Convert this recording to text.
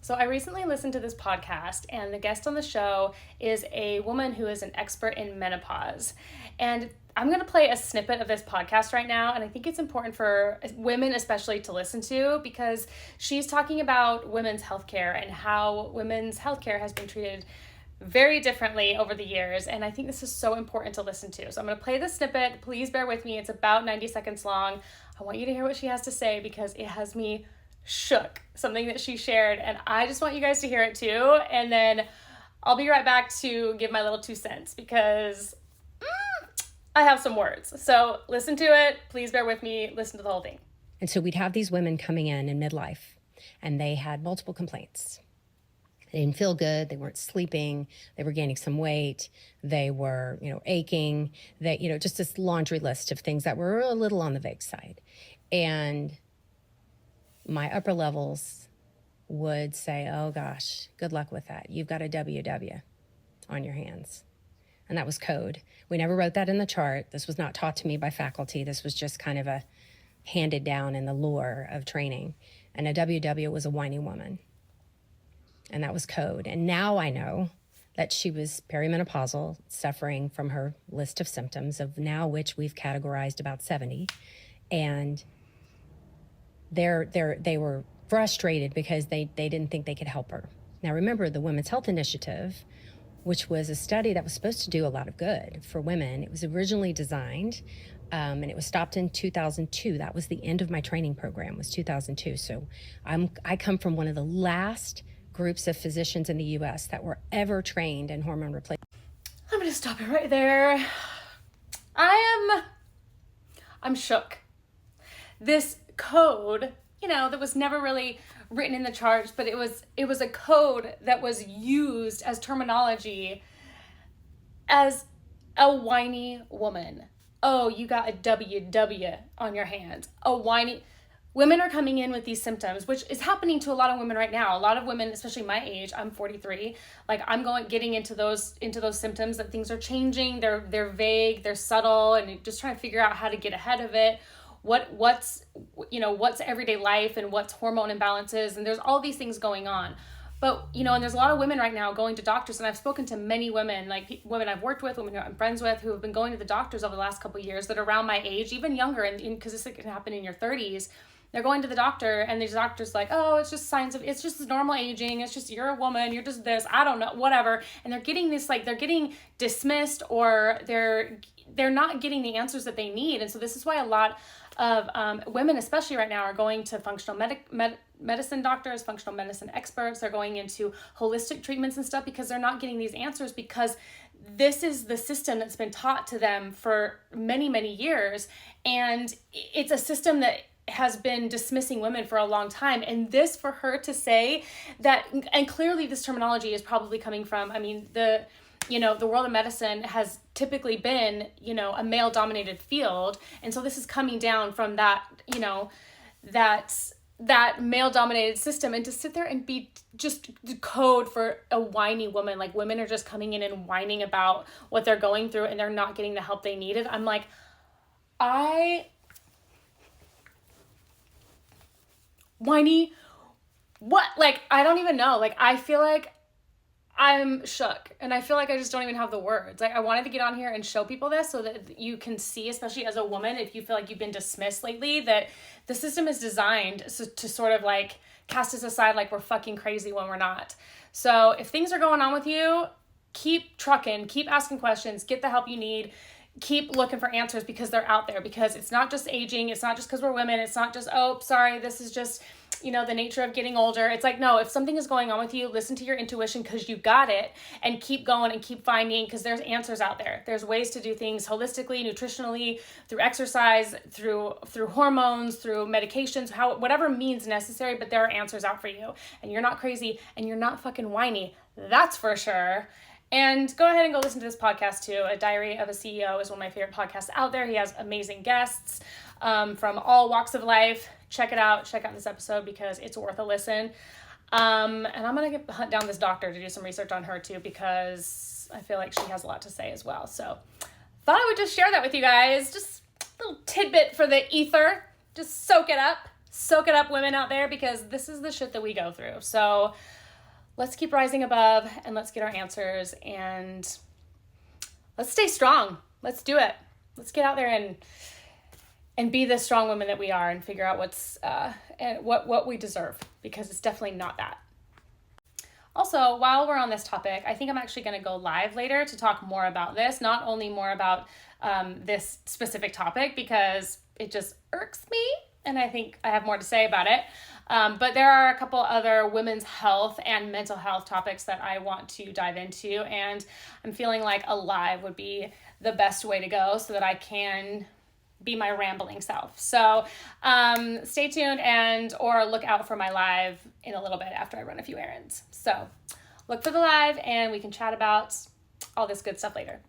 So I recently listened to this podcast, and the guest on the show is a woman who is an expert in menopause. And I'm going to play a snippet of this podcast right now, and I think it's important for women especially to listen to, because she's talking about women's healthcare and how women's healthcare has been treated very differently over the years, and I think this is so important to listen to. So I'm going to play the snippet. Please bear with me. It's about 90 seconds long. I want you to hear what she has to say because it has me shook, something that she shared, and I just want you guys to hear it too, and then I'll be right back to give my little 2 cents because I have some words. So listen to it. Please bear with me. Listen to the whole thing. And so we'd have these women coming in midlife, and they had multiple complaints. They didn't feel good. They weren't sleeping. They were gaining some weight. They were, aching. They, just this laundry list of things that were a little on the vague side. And my upper levels would say, oh gosh, good luck with that. You've got a WW on your hands. And that was code. We never wrote that in the chart. This was not taught to me by faculty. This was just kind of a handed down in the lore of training. And a WW was a whiny woman. And that was code. And now I know that she was perimenopausal, suffering from her list of symptoms, of now which we've categorized about 70. And they were frustrated because they didn't think they could help her. Now remember, the Women's Health Initiative, which was a study that was supposed to do a lot of good for women, it was originally designed, and it was stopped in 2002. That was the end of my training program, was 2002. So I come from one of the last groups of physicians in the U.S. that were ever trained in hormone replacement. I'm going to stop it right there. I'm shook. This code, that was never really written in the charts, but it was a code that was used as terminology as a whiny woman. Oh, you got a WW on your hands. A whiny... Women are coming in with these symptoms, which is happening to a lot of women right now. A lot of women, especially my age, I'm 43, getting into those symptoms, that things are changing, they're vague, they're subtle, and just trying to figure out how to get ahead of it. What's everyday life and what's hormone imbalances, and there's all these things going on. But, and there's a lot of women right now going to doctors, and I've spoken to many women, like women I've worked with, women who I'm friends with, who have been going to the doctors over the last couple of years that are around my age, even younger, and because this can happen in your 30s. They're going to the doctor, and the doctor's like, oh, it's just it's just normal aging. It's just, you're a woman. You're just this, I don't know, whatever. And they're getting this, they're getting dismissed, or they're not getting the answers that they need. And so this is why a lot of women, especially right now, are going to functional medicine doctors, functional medicine experts. They're going into holistic treatments and stuff because they're not getting these answers, because this is the system that's been taught to them for many, many years. And it's a system that has been dismissing women for a long time. And this, for her to say that, and clearly this terminology is probably coming from, the world of medicine has typically been, a male dominated field. And so this is coming down from that, that male dominated system, and to sit there and be just the code for a whiny woman, like women are just coming in and whining about what they're going through and they're not getting the help they needed. I'm like, whiny, what? I don't even know. I feel like I'm shook, and I feel like I just don't even have the words. I wanted to get on here and show people this so that you can see, especially as a woman, if you feel like you've been dismissed lately, that the system is designed to sort of cast us aside like we're fucking crazy when we're not. So if things are going on with you, keep trucking, keep asking questions, get the help you need. Keep looking for answers, because they're out there, because it's not just aging. It's not just because we're women. It's not just, oh, sorry, this is just, the nature of getting older. It's like, no, if something is going on with you, listen to your intuition, because you got it, and keep going and keep finding, because there's answers out there. There's ways to do things holistically, nutritionally, through exercise, through hormones, through medications, whatever means necessary, but there are answers out for you. And you're not crazy, and you're not fucking whiny. That's for sure. And go ahead and go listen to this podcast too. A Diary of a CEO is one of my favorite podcasts out there. He has amazing guests from all walks of life. Check it out. Check out this episode because it's worth a listen. And I'm going to hunt down this doctor to do some research on her too, because I feel like she has a lot to say as well. So thought I would just share that with you guys. Just a little tidbit for the ether. Just soak it up. Soak it up, women out there, because this is the shit that we go through. So let's keep rising above and let's get our answers and let's stay strong. Let's do it. Let's get out there and be the strong women that we are and figure out what we deserve, because it's definitely not that. Also, while we're on this topic, I think I'm actually going to go live later to talk more about this, not only more about this specific topic, because it just irks me and I think I have more to say about it. But there are a couple other women's health and mental health topics that I want to dive into, and I'm feeling like a live would be the best way to go so that I can be my rambling self. So stay tuned or look out for my live in a little bit after I run a few errands. So look for the live and we can chat about all this good stuff later.